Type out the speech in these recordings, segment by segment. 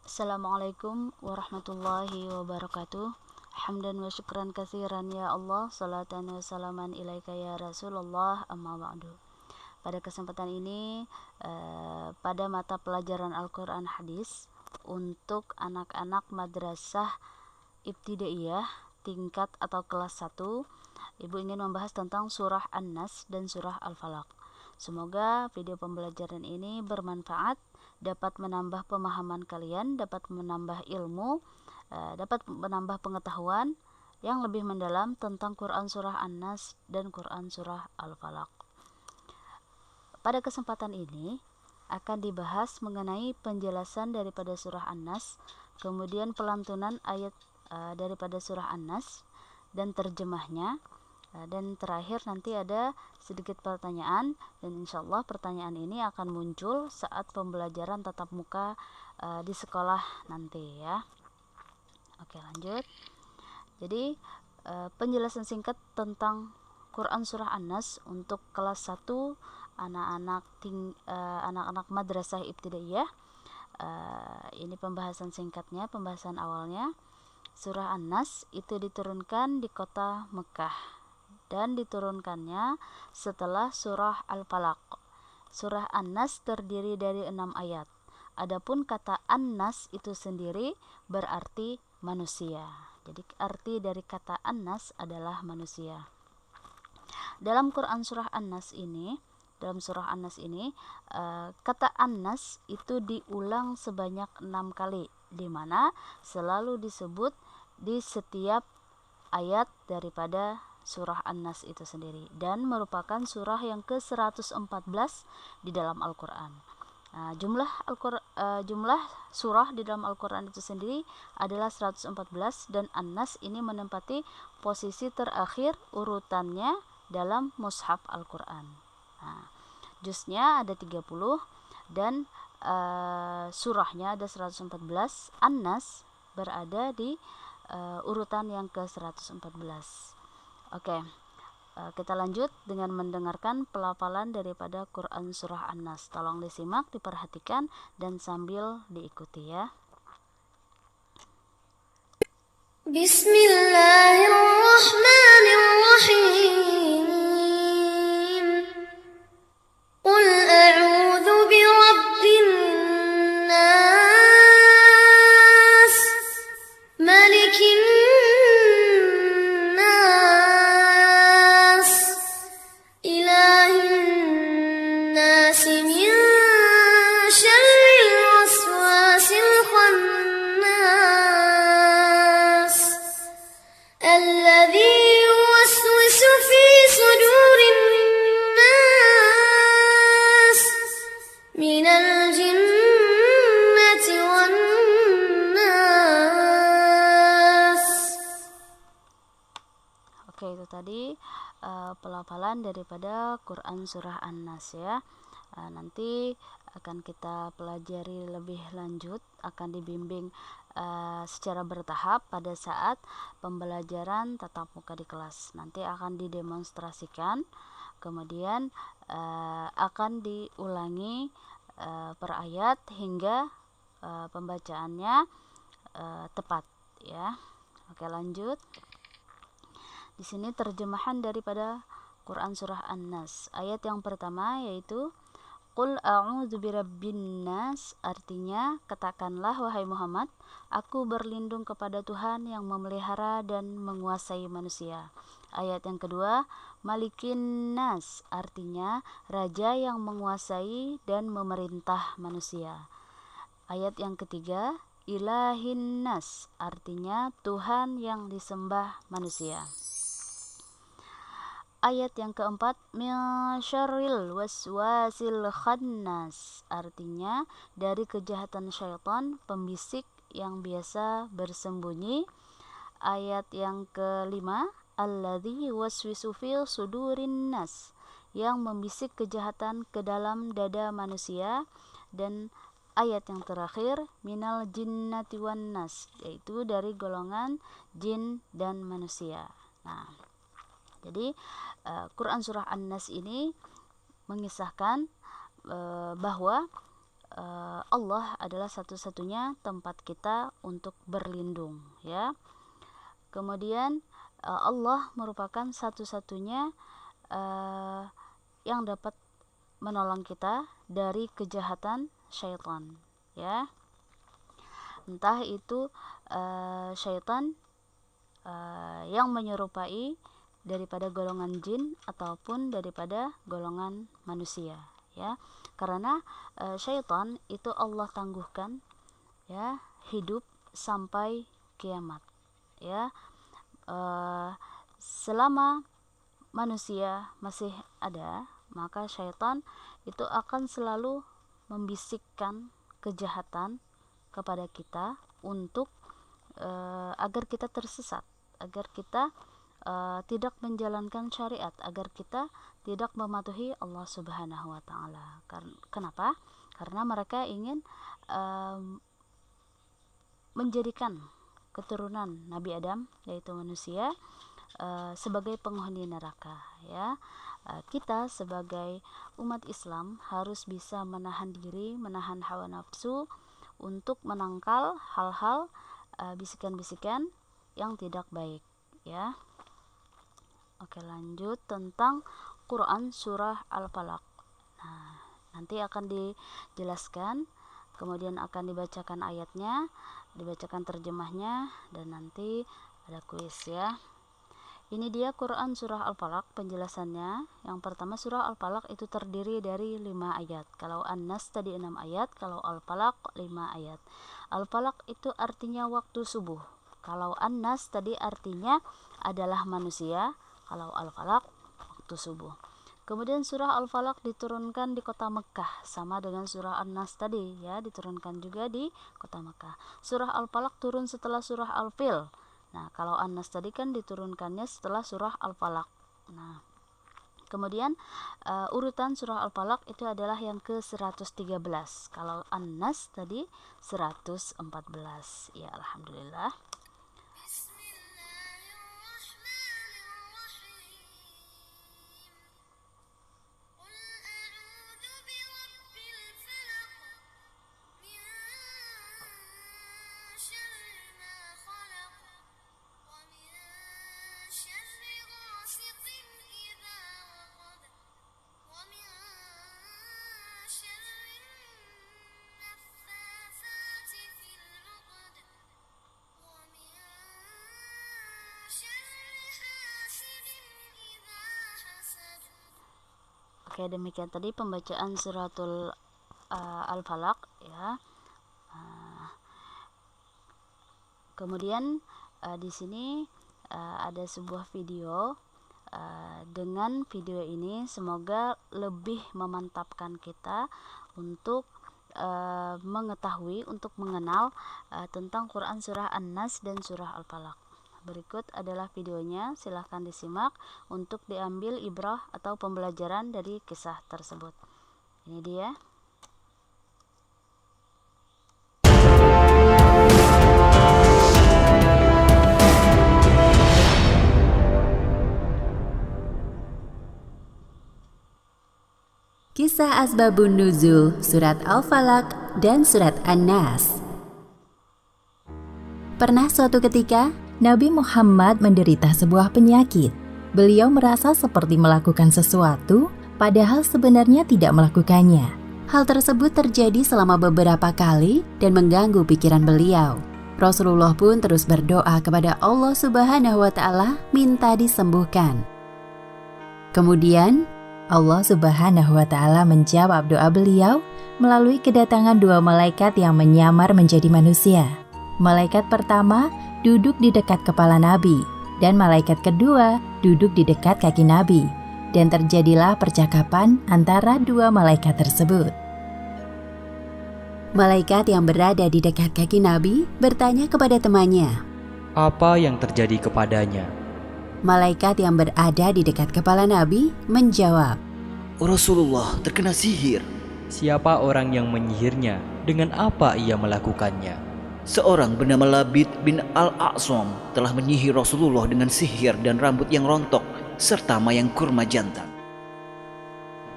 Assalamualaikum warahmatullahi wabarakatuh. Hamdan wa syukran katsiran ya Allah, salatan wa salaman ilaika ya Rasulullah, amma ba'du. Pada kesempatan ini pada mata pelajaran Al-Qur'an Hadis untuk anak-anak madrasah ibtidaiyah tingkat atau kelas 1, Ibu ingin membahas tentang surah An-Nas dan surah Al-Falaq. Semoga video pembelajaran ini bermanfaat, dapat menambah pemahaman kalian, dapat menambah ilmu, dapat menambah pengetahuan yang lebih mendalam tentang Quran surah An-Nas dan Quran surah Al-Falaq. Pada kesempatan ini akan dibahas mengenai penjelasan daripada surah An-Nas, kemudian pelantunan ayat daripada surah An-Nas dan terjemahnya, dan terakhir nanti ada sedikit pertanyaan, dan insyaallah pertanyaan ini akan muncul saat pembelajaran tatap muka di sekolah nanti ya. Oke, lanjut. Jadi penjelasan singkat tentang Quran surah An-Nas untuk kelas 1 anak-anak madrasah ibtidaiyah. Ini pembahasan singkatnya, pembahasan awalnya. Surah An-Nas itu diturunkan di kota Mekah dan diturunkannya setelah surah Al-Falaq. Surah An-Nas terdiri dari 6 ayat. Adapun kata An-Nas itu sendiri berarti manusia. Jadi arti dari kata An-Nas adalah manusia. Dalam Quran surah An-Nas ini, kata An-Nas itu diulang sebanyak 6 kali, di mana selalu disebut di setiap ayat daripada surah An-Nas itu sendiri, dan merupakan surah yang ke-114 di dalam Al-Quran. Jumlah surah di dalam Al-Quran itu sendiri adalah 114, dan An-Nas ini menempati posisi terakhir urutannya dalam mushaf Al-Quran. Juznya ada 30 dan surahnya ada 114. An-Nas berada di urutan yang ke-114. Oke, kita lanjut dengan mendengarkan pelafalan daripada Quran surah An-Nas. Tolong disimak, diperhatikan, dan sambil diikuti ya. Bismillahirrahmanirrahim. Qul a'udzu birabbin nas, malikin nas, ilahin nas, min syarril waswasil khannas, alladzi yuwaswisu fi sudurin nas, minal jinnati wan nas. Oke, itu tadi pelafalan daripada Quran surah An-Nas ya. Nanti akan kita pelajari lebih lanjut, akan dibimbing secara bertahap pada saat pembelajaran tatap muka di kelas. Nanti akan didemonstrasikan, kemudian akan diulangi per ayat hingga pembacaannya tepat ya. Oke, lanjut. Di sini terjemahan daripada Quran surah An-Nas. Ayat yang pertama yaitu Qul a'udzu birabbin nas, artinya katakanlah wahai Muhammad, aku berlindung kepada Tuhan yang memelihara dan menguasai manusia. Ayat yang kedua, Malikin nas, artinya raja yang menguasai dan memerintah manusia. Ayat yang ketiga, Ilahin nas, artinya Tuhan yang disembah manusia. Ayat yang keempat, min syarril waswasil khannas, artinya dari kejahatan syaitan pembisik yang biasa bersembunyi. Ayat yang kelima, alladzi yuwaswisu fi sudurin nas, yang membisik kejahatan ke dalam dada manusia. Dan ayat yang terakhir, minal jinnati wan nas, yaitu dari golongan jin dan manusia. Nah, jadi Quran surah An-Nas ini mengisahkan bahwa Allah adalah satu-satunya tempat kita untuk berlindung, ya. Kemudian Allah merupakan satu-satunya yang dapat menolong kita dari kejahatan syaitan, ya. Entah itu syaitan yang menyerupai daripada golongan jin ataupun daripada golongan manusia, ya. Karena syaitan itu Allah tangguhkan, ya, hidup sampai kiamat, ya. Selama manusia masih ada, maka syaitan itu akan selalu membisikkan kejahatan kepada kita untuk agar kita tersesat, agar kita tidak menjalankan syariat, agar kita tidak mematuhi Allah Subhanahu wa taala. Kenapa? Karena mereka ingin menjadikan keturunan Nabi Adam, yaitu manusia, sebagai penghuni neraka, ya. Kita sebagai umat Islam harus bisa menahan diri, menahan hawa nafsu untuk menangkal hal-hal bisikan-bisikan yang tidak baik, ya. Oke, lanjut tentang Quran surah Al-Falaq. Nah, nanti akan dijelaskan, kemudian akan dibacakan ayatnya, dibacakan terjemahnya, dan nanti ada kuis, ya. Ini dia Quran surah Al-Falaq penjelasannya. Yang pertama, surah Al-Falaq itu terdiri dari 5 ayat. Kalau An-Nas tadi 6 ayat, kalau Al-Falaq 5 ayat. Al-Falaq itu artinya waktu subuh. Kalau An-Nas tadi artinya adalah manusia, kalau Al-Falaq waktu subuh. Kemudian surah Al-Falaq diturunkan di kota Mekah, sama dengan surah An-Nas tadi, ya, diturunkan juga di kota Mekah. Surah Al-Falaq turun setelah surah Al-Fil. Nah, kalau An-Nas tadi kan diturunkannya setelah surah Al-Falaq. Nah, kemudian urutan surah Al-Falaq itu adalah yang ke-113. Kalau An-Nas tadi 114. Ya, alhamdulillah. Oke, demikian tadi pembacaan suratul Al-Falaq, ya. Kemudian di sini ada sebuah video. Dengan video ini semoga lebih memantapkan kita untuk mengetahui, untuk mengenal tentang Quran surah An-Nas dan surah Al-Falaq. Berikut adalah videonya, silahkan disimak untuk diambil ibrah atau pembelajaran dari kisah tersebut. Ini dia. Kisah Asbabun Nuzul Surat Al-Falaq dan Surat An-Nas. Pernah suatu ketika, Nabi Muhammad menderita sebuah penyakit. Beliau merasa seperti melakukan sesuatu, padahal sebenarnya tidak melakukannya. Hal tersebut terjadi selama beberapa kali dan mengganggu pikiran beliau. Rasulullah pun terus berdoa kepada Allah Subhanahu wa Ta'ala minta disembuhkan. Kemudian, Allah Subhanahu wa Ta'ala menjawab doa beliau melalui kedatangan 2 malaikat yang menyamar menjadi manusia. Malaikat pertama duduk di dekat kepala Nabi, dan malaikat kedua duduk di dekat kaki Nabi, dan terjadilah percakapan antara 2 malaikat tersebut. Malaikat yang berada di dekat kaki Nabi bertanya kepada temannya, "Apa yang terjadi kepadanya?" Malaikat yang berada di dekat kepala Nabi menjawab, "Rasulullah terkena sihir. Siapa orang yang menyihirnya? Dengan apa ia melakukannya? Seorang bernama Labid bin Al-A'sam telah menyihir Rasulullah dengan sihir dan rambut yang rontok serta mayang kurma jantan."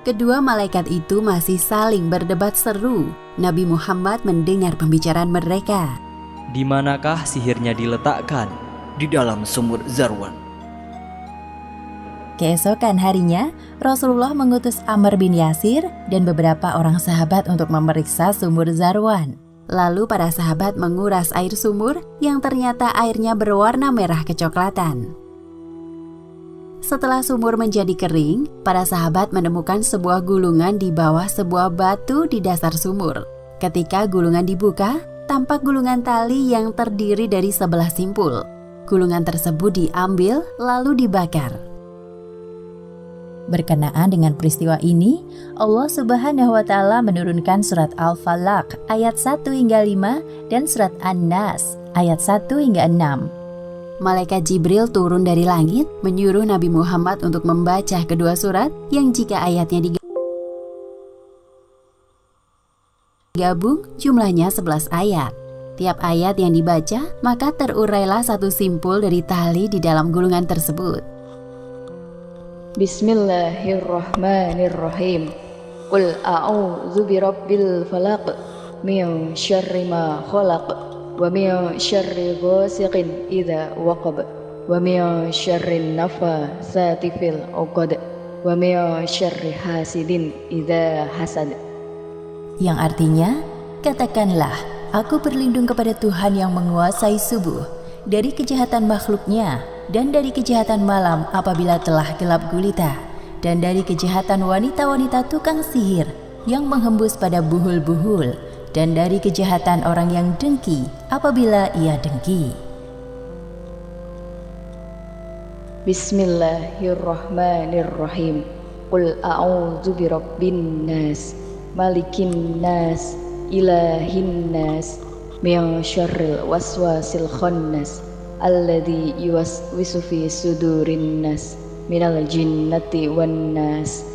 Kedua malaikat itu masih saling berdebat seru. Nabi Muhammad mendengar pembicaraan mereka. Di manakah sihirnya diletakkan? Di dalam sumur Zarwan. Keesokan harinya, Rasulullah mengutus Amr bin Yasir dan beberapa orang sahabat untuk memeriksa sumur Zarwan. Lalu para sahabat menguras air sumur yang ternyata airnya berwarna merah kecoklatan. Setelah sumur menjadi kering, para sahabat menemukan sebuah gulungan di bawah sebuah batu di dasar sumur. Ketika gulungan dibuka, tampak gulungan tali yang terdiri dari 11 simpul. Gulungan tersebut diambil lalu dibakar. Berkenaan dengan peristiwa ini, Allah Subhanahu wa Ta'ala menurunkan surat Al-Falaq ayat 1 hingga 5 dan surat An-Nas ayat 1 hingga 6. Malaikat Jibril turun dari langit menyuruh Nabi Muhammad untuk membaca kedua surat yang jika ayatnya digabung jumlahnya 11 ayat. Tiap ayat yang dibaca maka terurailah satu simpul dari tali di dalam gulungan tersebut. Bismillahirrahmanirrahim. Qul a'udzu birabbil falaq min syarri ma khalaq wa min syarri ghasiqin idza waqab wa min syarri nafatsati fil 'uqad wa min syarri hasidin idza hasad. Yang artinya, katakanlah, aku berlindung kepada Tuhan yang menguasai subuh, dari kejahatan makhluknya, dan dari kejahatan malam apabila telah gelap gulita, dan dari kejahatan wanita-wanita tukang sihir yang menghembus pada buhul-buhul, dan dari kejahatan orang yang dengki apabila ia dengki. Bismillahirrahmanirrahim. Qul a'udzu birabbin nas, malikin nas, ilahin nas, min syarril waswasil khannas, alladzi yuwaswisu fi sudurin nas, minal jinnati wan nas.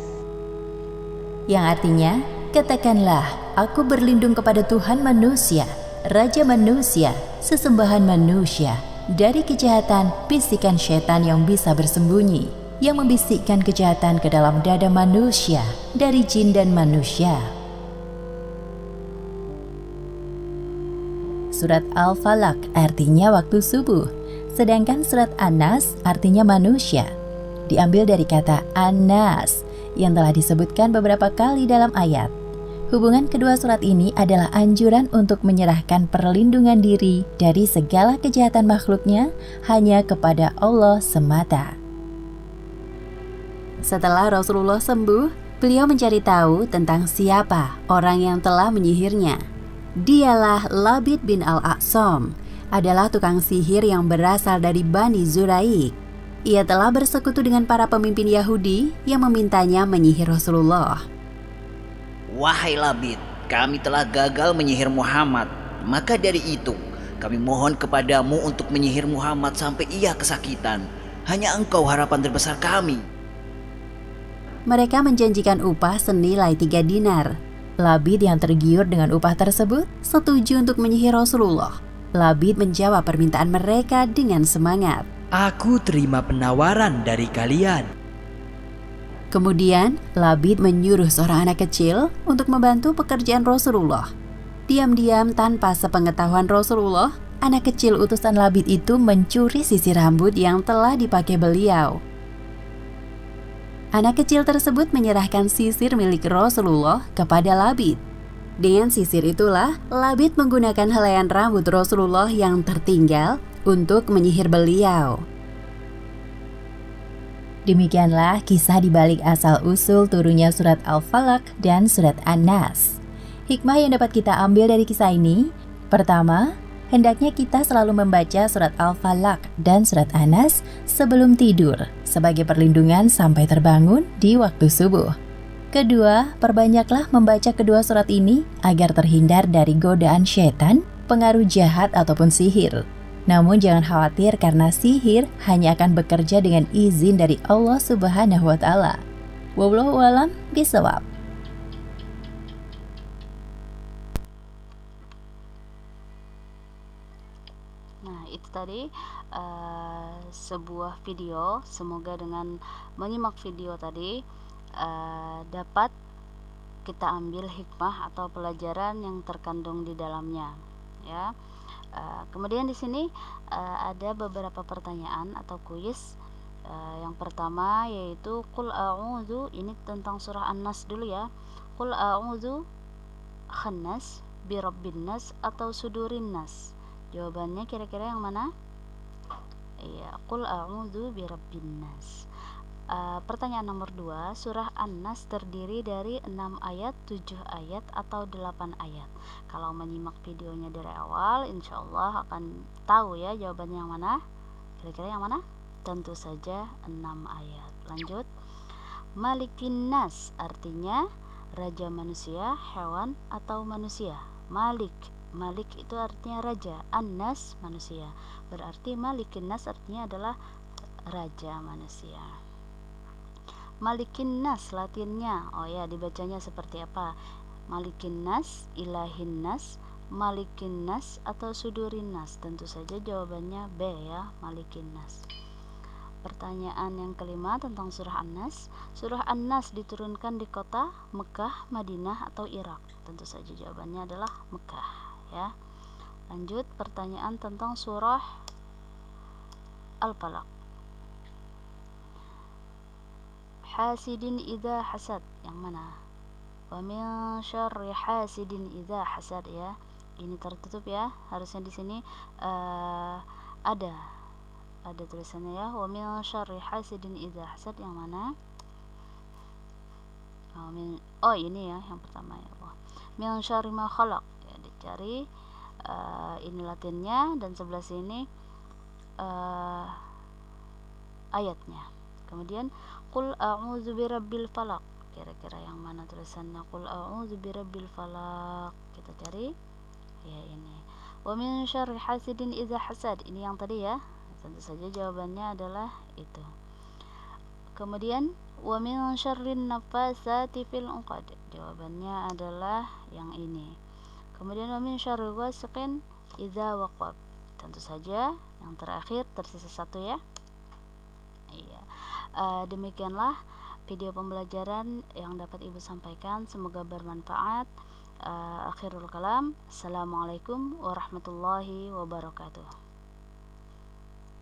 Yang artinya, katakanlah, aku berlindung kepada Tuhan manusia, Raja manusia, sesembahan manusia, dari kejahatan bisikan setan yang bisa bersembunyi, yang membisikkan kejahatan ke dalam dada manusia, dari jin dan manusia. Surat Al-Falaq artinya waktu subuh, sedangkan surat An-Nas artinya manusia. Diambil dari kata An-Nas yang telah disebutkan beberapa kali dalam ayat. Hubungan kedua surat ini adalah anjuran untuk menyerahkan perlindungan diri dari segala kejahatan makhluknya hanya kepada Allah semata. Setelah Rasulullah sembuh, beliau mencari tahu tentang siapa orang yang telah menyihirnya. Dialah Labid bin Al-A'sam, adalah tukang sihir yang berasal dari Bani Zuraik. Ia telah bersekutu dengan para pemimpin Yahudi yang memintanya menyihir Rasulullah. Wahai Labid, kami telah gagal menyihir Muhammad. Maka dari itu, kami mohon kepadamu untuk menyihir Muhammad sampai ia kesakitan. Hanya engkau harapan terbesar kami. Mereka menjanjikan upah senilai 3 dinar. Labid yang tergiur dengan upah tersebut setuju untuk menyihir Rasulullah. Labid menjawab permintaan mereka dengan semangat. Aku terima penawaran dari kalian. Kemudian, Labid menyuruh seorang anak kecil untuk membantu pekerjaan Rasulullah. Diam-diam tanpa sepengetahuan Rasulullah, anak kecil utusan Labid itu mencuri sisir rambut yang telah dipakai beliau. Anak kecil tersebut menyerahkan sisir milik Rasulullah kepada Labid. Dengan sisir itulah, Labid menggunakan helaian rambut Rasulullah yang tertinggal untuk menyihir beliau. Demikianlah kisah dibalik asal-usul turunnya surat Al-Falaq dan surat An-Nas. Hikmah yang dapat kita ambil dari kisah ini, pertama, hendaknya kita selalu membaca surat Al-Falaq dan surat An-Nas sebelum tidur sebagai perlindungan sampai terbangun di waktu subuh. Kedua, perbanyaklah membaca kedua surat ini agar terhindar dari godaan syaitan, pengaruh jahat ataupun sihir. Namun jangan khawatir karena sihir hanya akan bekerja dengan izin dari Allah Subhanahu wa Ta'ala. Wallahu a'lam bishawab. Nah, itu tadi sebuah video. Semoga dengan menyimak video tadi dapat kita ambil hikmah atau pelajaran yang terkandung di dalamnya, ya. Kemudian di sini ada beberapa pertanyaan atau kuis. Yang pertama yaitu qul a'udzu, ini tentang surah An-Nas dulu ya. Qul a'udzu khannas birabbin nas atau sudurin nas. Jawabannya kira-kira yang mana? Iya, qul a'udzu birabbin nas. Pertanyaan nomor 2, surah An-Nas terdiri dari 6 ayat, 7 ayat atau 8 ayat. Kalau menyimak videonya dari awal, insya Allah akan tahu ya jawabannya yang mana. Kira-kira yang mana? Tentu saja 6 ayat. Lanjut. Malikin nas artinya raja manusia, hewan atau manusia. Malik itu artinya raja, An-Nas manusia. Berarti Malikin nas artinya adalah raja manusia. Malikin nas latinnya, oh ya, dibacanya seperti apa? Malikin nas, ilahin nas, malikin nas atau sudurin nas. Tentu saja jawabannya B ya, malikin nas. Pertanyaan yang kelima tentang surah An-Nas. Surah An-Nas diturunkan di kota Mekah, Madinah atau Irak. Tentu saja jawabannya adalah Mekah ya. Lanjut, pertanyaan tentang surah Al-Falaq. Hasidin idza hasad, yang mana? Wa min syarri hasidin idza hasad ya. Ini tertutup ya. Harusnya di sini ada tulisannya ya, wa min syarri hasidin idza hasad, yang mana? Ini ya yang pertama ya Allah. Min syarri ma khalaq, ya dicari ini latinnya dan sebelah sini ayatnya. Kemudian qul a'udzu birabbil falaq, kira-kira yang mana tulisannya qul a'udzu birabbil falaq, kita cari ya ini. Wa min syarri hasidin idza hasad, ini yang tadi ya. Tentu saja jawabannya adalah itu. Kemudian wa min syarrin nafasati fil 'uqad, jawabannya adalah yang ini. Kemudian wa min syarri ghasiqin idza waqab, tentu saja yang terakhir, tersisa satu ya. Iya. Demikianlah video pembelajaran yang dapat Ibu sampaikan, semoga bermanfaat. Akhirul kalam, assalamualaikum warahmatullahi wabarakatuh.